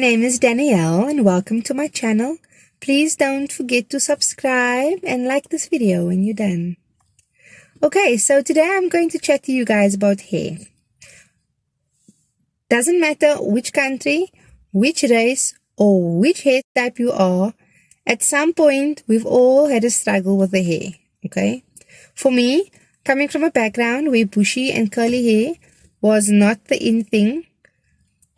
name is Danielle and welcome to my channel. Please don't forget to subscribe and like this video when you're done. Okay, so today I'm going to chat to you guys about hair. Doesn't matter which country, which race, or which hair type you are, at some point we've all had a struggle with the hair, okay? For me, coming from a background where bushy and curly hair was not the in thing,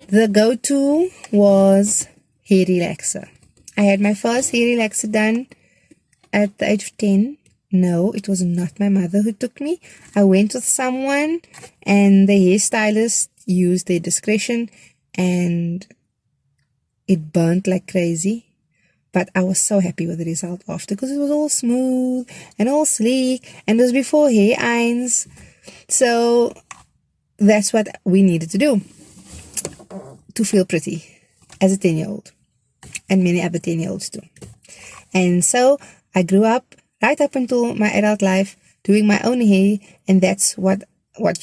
the go-to was hair relaxer. I had my first hair relaxer done at the age of 10. No, it was not my mother who took me. I went with someone and the hairstylist used their discretion and it burnt like crazy. But I was so happy with the result after because it was all smooth and all sleek and it was before hair irons. So that's what we needed to do to feel pretty as a 10-year-old and many other 10-year-olds too. And so I grew up right up until my adult life doing my own hair, and that's what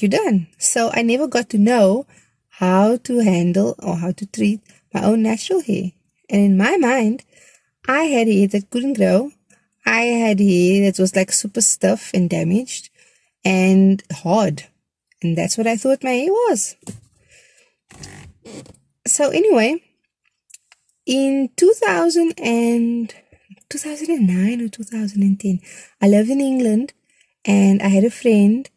you done. So I never got to know how to handle or how to treat my own natural hair. And in my mind, I had hair that couldn't grow. I had hair that was like super stiff and damaged and hard. And that's what I thought my hair was. So anyway, in 2009 or 2010, I lived in England and I had a friend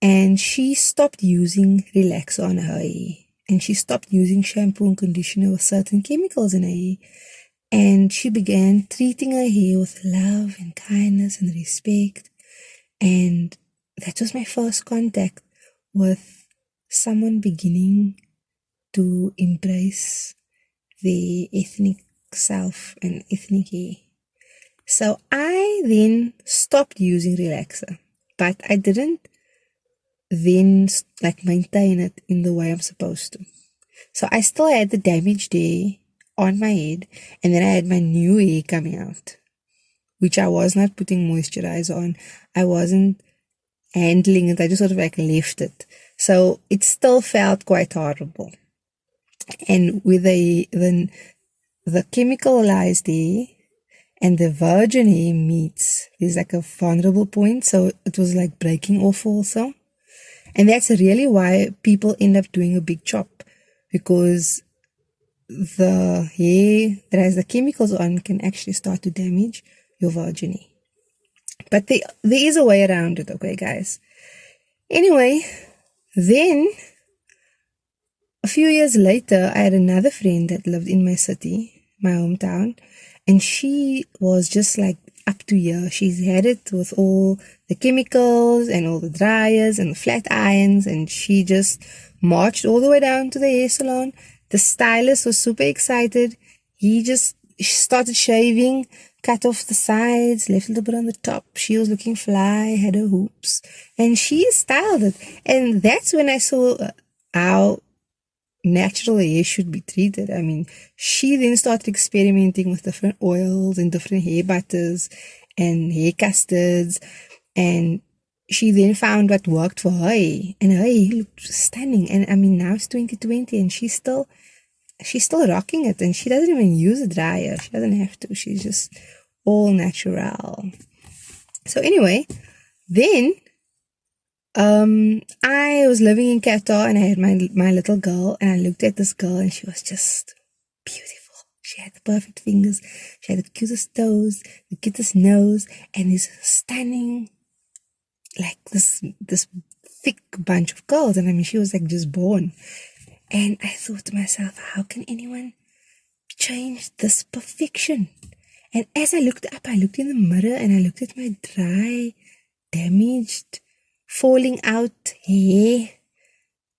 and she stopped using relaxer on her hair. And she stopped using shampoo and conditioner with certain chemicals in her hair. And she began treating her hair with love and kindness and respect. And that was my first contact with someone beginning to embrace the ethnic self and ethnic hair. So I then stopped using relaxer, but I didn't then maintain it in the way I'm supposed to. So I still had the damaged hair on my head, and then I had my new hair coming out, which I was not putting moisturizer on. I wasn't handling it. I just sort of left it. So it still felt quite horrible. And with the chemicalized hair and the virgin hair meets, there's a vulnerable point. So it was breaking off also. And that's really why people end up doing a big chop, because the hair that has the chemicals on can actually start to damage your virgin hair. But there is a way around it, okay, guys? Anyway, then a few years later, I had another friend that lived in my city, my hometown, and she was just up to here. She's had it with all the chemicals and all the dryers and the flat irons, and she just marched all the way down to the hair salon. The stylist was super excited. He just started shaving, cut off the sides, left a little bit on the top. She was looking fly, had her hoops, and she styled it. And that's when I saw how natural hair should be treated. I mean, she then started experimenting with different oils and different hair butters and hair custards, and she then found what worked for her hair, and her hair looked stunning. And I mean, now it's 2020 and she's still rocking it, and she doesn't even use a dryer. She doesn't have to. She's just all natural. So anyway, then I was living in Qatar and I had my little girl, and I looked at this girl and she was just beautiful. She had the perfect fingers. She had the cutest toes, the cutest nose, and this stunning, this thick bunch of girls. And I mean, she was just born. And I thought to myself, how can anyone change this perfection? And as I looked up, I looked in the mirror and I looked at my dry, damaged, falling out hair,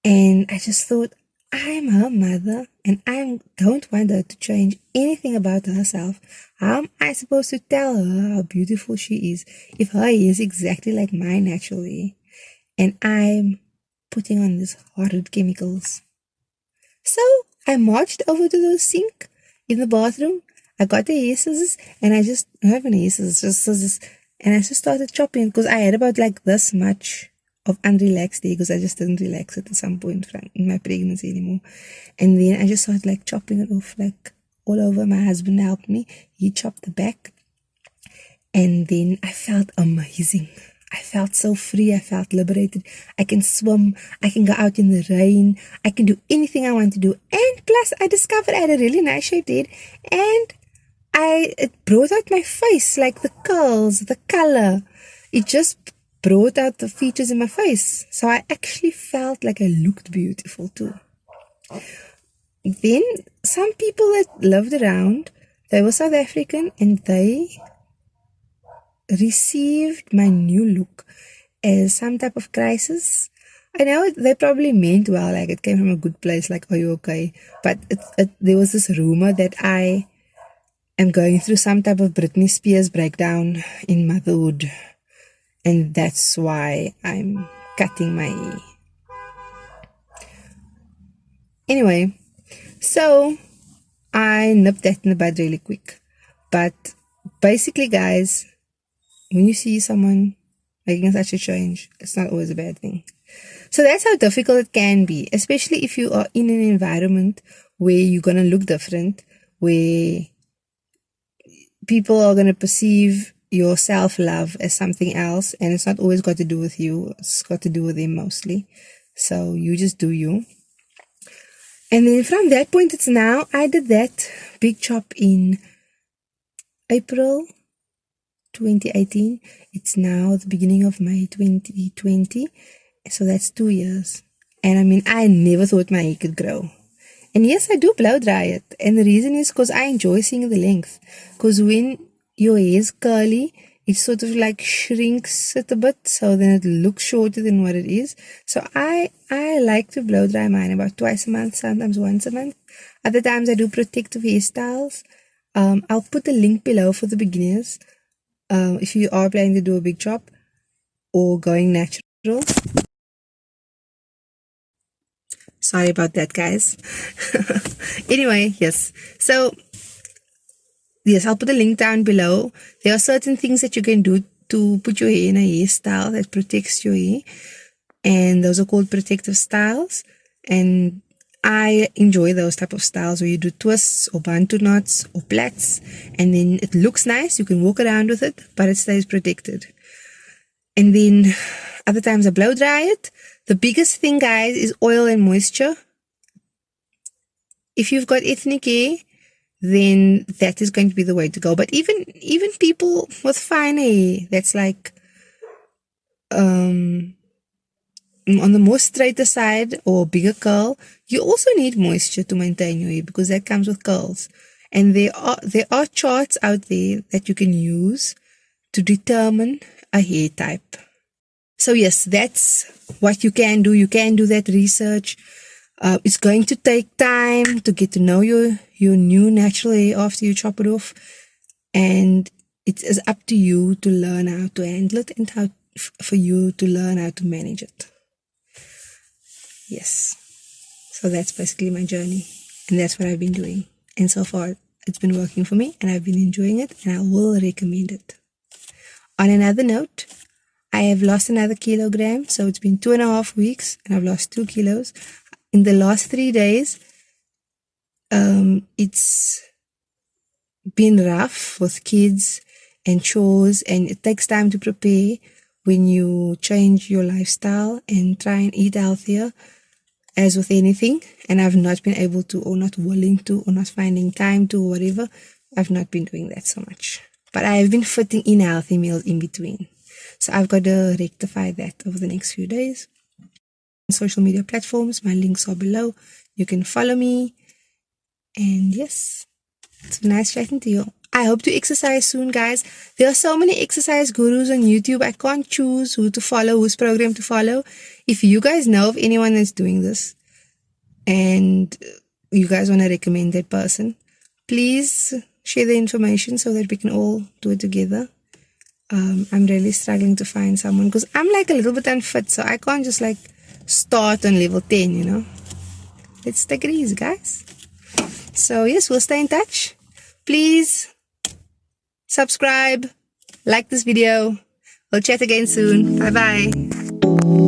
and I just thought, I'm her mother and I don't want her to change anything about herself. How am I supposed to tell her how beautiful she is if her hair is exactly like my natural hair and I'm putting on these horrid chemicals? So I marched over to the sink in the bathroom. I got the hair scissors and I don't have any hair scissors, just scissors. And I just started chopping because I had about this much of unrelaxed day because I just didn't relax it at some point in my pregnancy anymore. And then I just started like chopping it off like all over. My husband helped me. He chopped the back. And then I felt amazing. I felt so free. I felt liberated. I can swim. I can go out in the rain. I can do anything I want to do. And plus, I discovered I had a really nice shaped head. And it brought out my face, like the curls, the color. It just brought out the features in my face. So I actually felt like I looked beautiful too. Then some people that lived around, they were South African and they received my new look as some type of crisis. I know they probably meant well, like it came from a good place, like, are you okay? But there was this rumor that I am going through some type of Britney Spears breakdown in motherhood. And that's why I'm cutting my hair. Anyway, so I nipped that in the bud really quick. But basically, guys, when you see someone making such a change, it's not always a bad thing. So that's how difficult it can be, especially if you are in an environment where you're going to look different, where people are going to perceive your self-love as something else, and it's not always got to do with you. It's got to do with them mostly. So you just do you. And then from that point, it's now, I did that big chop in April 2018. It's now the beginning of May 2020. So that's 2 years. And I mean, I never thought my hair could grow. And yes, I do blow dry it. And the reason is because I enjoy seeing the length. Because when your hair is curly, it sort of like shrinks it a bit. So then it looks shorter than what it is. So I like to blow dry mine about twice a month, sometimes once a month. Other times I do protective hairstyles. I'll put a link below for the beginners. If you are planning to do a big chop or going natural. Sorry about that, guys. Anyway, yes. So, yes, I'll put a link down below. There are certain things that you can do to put your hair in a hairstyle that protects your hair. And those are called protective styles. And I enjoy those type of styles where you do twists or bantu knots or plaits. And then it looks nice. You can walk around with it, but it stays protected. And then other times I blow dry it. The biggest thing, guys, is oil and moisture. If you've got ethnic hair, then that is going to be the way to go. But even people with fine hair, that's like on the more straighter side or bigger curl, you also need moisture to maintain your hair because that comes with curls. And there are charts out there that you can use to determine a hair type. So yes, that's what you can do. You can do that research. It's going to take time to get to know your new natural hair after you chop it off. And it is up to you to learn how to handle it and for you to learn how to manage it. Yes. So that's basically my journey. And that's what I've been doing. And so far, it's been working for me and I've been enjoying it and I will recommend it. On another note, I have lost another kilogram. So it's been 2.5 weeks and I've lost 2 kilos. In the last 3 days, it's been rough with kids and chores, and it takes time to prepare when you change your lifestyle and try and eat healthier, as with anything. And I've not been able to, or not willing to, or not finding time to, or whatever. I've not been doing that so much. But I have been fitting in healthy meals in between. So I've got to rectify that over the next few days. Social media platforms, my links are below. You can follow me. And yes, it's nice chatting to you. I hope to exercise soon, guys. There are so many exercise gurus on YouTube. I can't choose who to follow, whose program to follow. If you guys know of anyone that's doing this and you guys want to recommend that person, please share the information so that we can all do it together. I'm really struggling to find someone because I'm like a little bit unfit, so I can't just like start on level 10, you know. Let's take it easy, guys. So yes, we'll stay in touch. Please subscribe, like this video. We'll chat again soon. Bye bye.